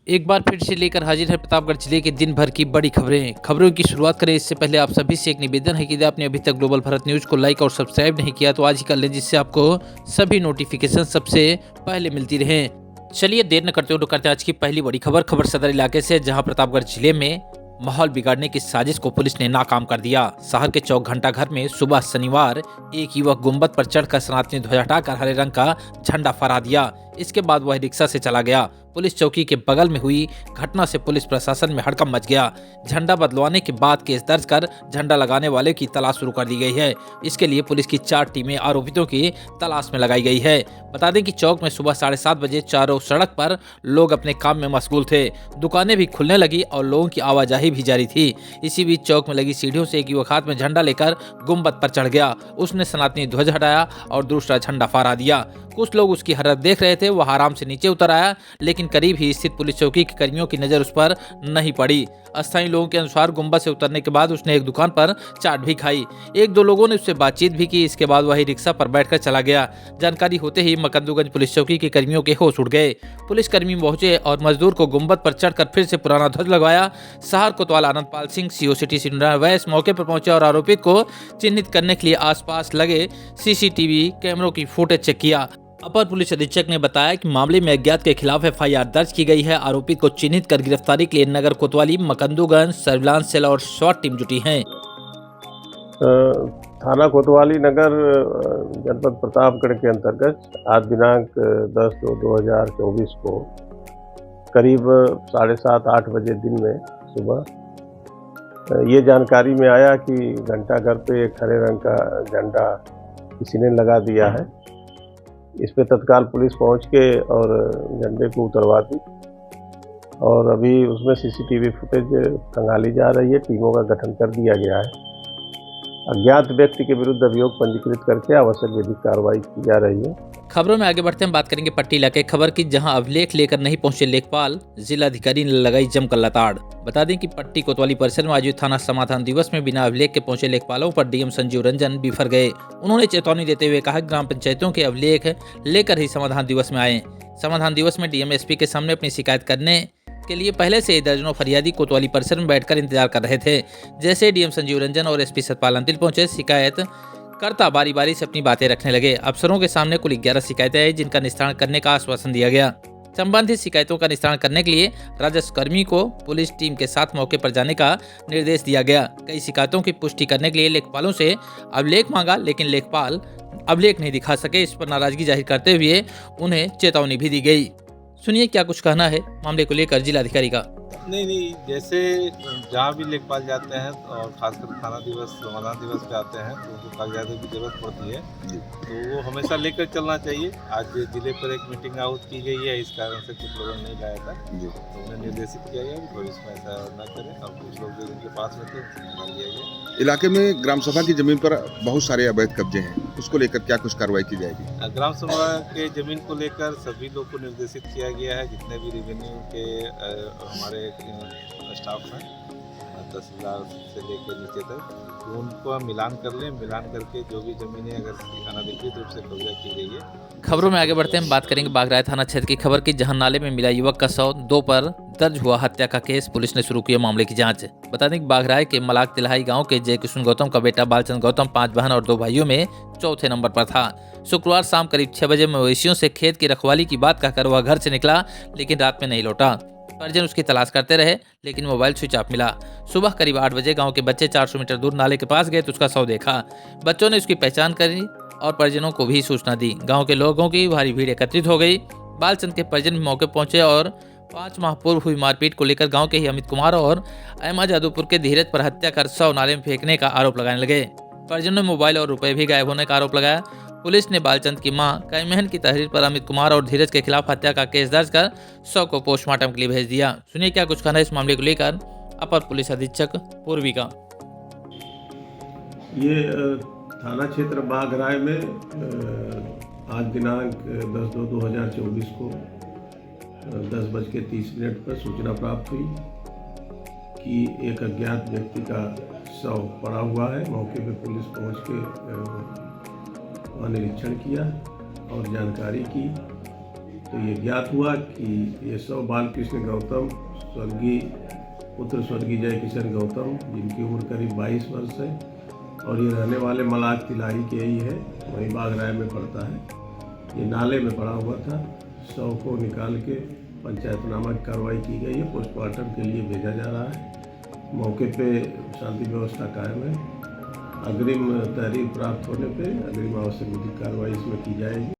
एक बार फिर से लेकर हाजिर है प्रतापगढ़ जिले के दिन भर की बड़ी खबरों की शुरुआत करें इससे पहले आप सभी से एक निवेदन है कि यदि आपने अभी तक ग्लोबल भारत न्यूज को लाइक और सब्सक्राइब नहीं किया तो आज ही कर लें, जिससे आपको सभी नोटिफिकेशन सबसे पहले मिलती रहे। चलिए देर न करते हुए करते हैं आज की पहली बड़ी खबर सदर इलाके से, जहां प्रतापगढ़ जिले में माहौल बिगाड़ने की साजिश को पुलिस ने नाकाम कर दिया। शहर के चौक घंटा घर में सुबह शनिवार एक युवक गुंबद पर चढ़कर सनातनी ध्वज हटाकर हरे रंग का झंडा फहरा दिया। इसके बाद वह रिक्शा से चला गया। पुलिस चौकी के बगल में हुई घटना से पुलिस प्रशासन में हड़कंप मच गया। झंडा बदलवाने के बाद केस दर्ज कर झंडा लगाने वाले की तलाश शुरू कर दी गई है। इसके लिए पुलिस की 4 टीमें आरोपितों की तलाश में लगाई गई है। बता दें कि चौक में सुबह 7:30 बजे चारों सड़क पर लोग अपने काम में मशगूल थे। दुकानें भी खुलने लगी और लोगों की आवाजाही भी जारी थी। इसी बीच चौक में लगी सीढ़ियों से एक युवक हाथ में झंडा लेकर गुंबद पर चढ़ गया। उसने सनातनी ध्वज हटाया और दूसरा झंडा फहरा दिया। कुछ लोग उसकी हरकत देख रहे थे। वह आराम से नीचे उतर आया, लेकिन करीब ही स्थित पुलिस चौकी के कर्मियों की नजर उस पर नहीं पड़ी। स्थानीय लोगों के अनुसार गुंबद से उतरने के बाद उसने एक दुकान पर चाट भी खाई। 1-2 लोगों ने उससे बातचीत भी की। इसके बाद वही रिक्शा पर बैठकर चला गया। जानकारी होते ही मकंदूगंज पुलिस चौकी के कर्मियों के होश उड़ गए। पुलिस कर्मी पहुंचे और मजदूर को गुंबद पर चढ़कर फिर से पुराना ध्वज लगवाया। शहर कोतवाल आनंदपाल सिंह सीओ सिटी वैस मौके पर पहुंचे और आरोपित को चिन्हित करने के लिए आसपास लगे सीसीटीवी कैमरों की फुटेज चेक किया। अपर पुलिस अधीक्षक ने बताया कि मामले में अज्ञात के खिलाफ एफआईआर दर्ज की गई है। आरोपित को चिन्हित कर गिरफ्तारी के लिए नगर कोतवाली, मकंदूगंज सर्विलांस सेल और स्वाट टीम जुटी है। थाना कोतवाली नगर जनपद प्रतापगढ़ के अंतर्गत आज दिनांक 10/2/2024 को करीब 7:30-8 बजे दिन में सुबह ये जानकारी में आया कि घंटाघर पे एक हरे रंग का झंडा किसी ने लगा दिया है। इस पे तत्काल पुलिस पहुंच के और झंडे को उतरवा दी और अभी उसमें सीसीटीवी फुटेज खंगाली जा रही है। टीमों का गठन कर दिया गया है। अज्ञात व्यक्ति के विरुद्ध अभियोग पंजीकृत करके आवश्यक विधिक कार्रवाई की जा रही है। खबरों में आगे बढ़ते हैं, बात करेंगे पट्टी इलाके खबर की, जहां अभिलेख लेकर नहीं पहुंचे लेखपाल, जिलाधिकारी ने लगाई जमकर लताड़। बता दें कि पट्टी कोतवाली परिसर में आयोजित थाना समाधान दिवस में बिना अभिलेख के पहुंचे लेखपालों पर डीएम संजीव रंजन बिफर गए। उन्होंने चेतावनी देते हुए कहा कि ग्राम पंचायतों के अभिलेख लेकर ही समाधान दिवस में आए। समाधान दिवस में डीएम एसपी के सामने अपनी शिकायत करने के लिए पहले से ही दर्जनों फरियादी कोतवाली परिसर में बैठकर इंतजार कर रहे थे। जैसे डीएम संजीव रंजन और एसपी सतपाल अंतिल पहुंचे, शिकायत करता बारी बारी से अपनी बातें रखने लगे। अफसरों के सामने कुल 11 शिकायतें आई, जिनका निस्तारण करने का आश्वासन दिया गया। संबंधित शिकायतों का निस्तारण करने के लिए राजस्व कर्मी को पुलिस टीम के साथ मौके पर जाने का निर्देश दिया गया। कई शिकायतों की पुष्टि करने के लिए लेखपालों से अभिलेख मांगा, लेकिन लेखपाल अभिलेख नहीं दिखा सके। इस पर नाराजगी जाहिर करते हुए उन्हें चेतावनी भी दी गई। सुनिए क्या कुछ कहना है मामले को लेकर जिलाधिकारी का। नहीं, जैसे जहाँ भी लेखपाल जाते हैं और खासकर थाना दिवस, समाधान दिवस पे आते हैं तो उनको कागजातों की जरूरत पड़ती है, तो वो हमेशा लेकर चलना चाहिए। आज जिले पर एक मीटिंग आउट की गई है, इस कारण से कुछ लोगों ने नहीं लाया था, तो उन्हें निर्देशित किया गया कि भविष्य में ऐसा न करें। और कुछ लोग जो जिनके पास में थे निकाल दिया गया। इलाके में ग्राम सभा की जमीन पर बहुत सारे अवैध कब्जे हैं, उसको लेकर क्या कुछ कार्रवाई की जाएगी? ग्राम सभा के जमीन को लेकर सभी लोग को निर्देशित किया गया है। जितने भी रेवेन्यू के हमारे स्टाफ हैं, तहसीलदार से लेकर नीचे तक, तो उनको हम मिलान कर लें। मिलान करके जो भी जमीनें अगर अनधिकृत रूप से कब्जा की गई है। खबरों में आगे बढ़ते हैं, बात करेंगे बागराय थाना क्षेत्र की खबर की, जहां नाले में मिला युवक का शव। 2 पर दर्ज हुआ हत्या का केस, पुलिस ने शुरू किया मामले की जांच। बता दें कि बागराय के मलाक तिल्हाई गांव के जय किशन गौतम का बेटा बालचंद गौतम 5 बहन और 2 भाइयों में चौथे नंबर पर था। शुक्रवार शाम करीब 6 बजे मवेशियों से खेत की रखवाली की बात कहकर वह घर से निकला, लेकिन रात में नहीं लौटा। परिजन उसकी तलाश करते रहे, लेकिन मोबाइल स्विच ऑफ मिला। सुबह करीब 8 बजे गांव के बच्चे 400 मीटर दूर नाले के पास गए तो उसका शव देखा। बच्चों ने उसकी पहचान करी और परिजनों को भी सूचना दी। गांव के लोगों की भारी भीड़ एकत्रित हो गई। बालचंद के परिजन भी मौके पहुंचे और 5 माह पूर्व हुई मारपीट को लेकर गांव के ही अमित कुमार और अहमद जादूपुर के धीरज पर हत्या कर शव नाले में फेंकने का आरोप लगाने लगे। परिजनों ने मोबाइल और रुपए भी गायब होने का आरोप लगाया। पुलिस ने बालचंद की मां कैमहन की तहरीर पर अमित कुमार और धीरज के खिलाफ हत्या का केस दर्ज कर शव को पोस्टमार्टम के लिए भेज दिया। सुनिए क्या कुछ कहना है इस मामले को लेकर अपर पुलिस अधीक्षक पूर्वी का। ये थाना क्षेत्र बागराय में आज दिनांक 10/2/2024 को 10:30 पर सूचना प्राप्त हुई कि एक अज्ञात व्यक्ति का शव पड़ा हुआ है। मौके पर पुलिस पहुंच के वहाँ निरीक्षण किया और जानकारी की तो ये ज्ञात हुआ कि ये शव बालकृष्ण गौतम स्वर्गीय पुत्र स्वर्गीय जय किशन गौतम, जिनकी उम्र करीब 22 वर्ष है और ये रहने वाले मलाक तिलारी के ही है, वहीं बागराय में पड़ता है। ये नाले में पड़ा हुआ था। शव को निकाल के पंचायतनामा की कार्रवाई की गई है, पोस्टमार्टम के लिए भेजा जा रहा है। मौके पे शांति व्यवस्था कायम है। अग्रिम तहरीर प्राप्त होने पे अग्रिम आवश्यक विधिक कार्रवाई इसमें की जाएगी।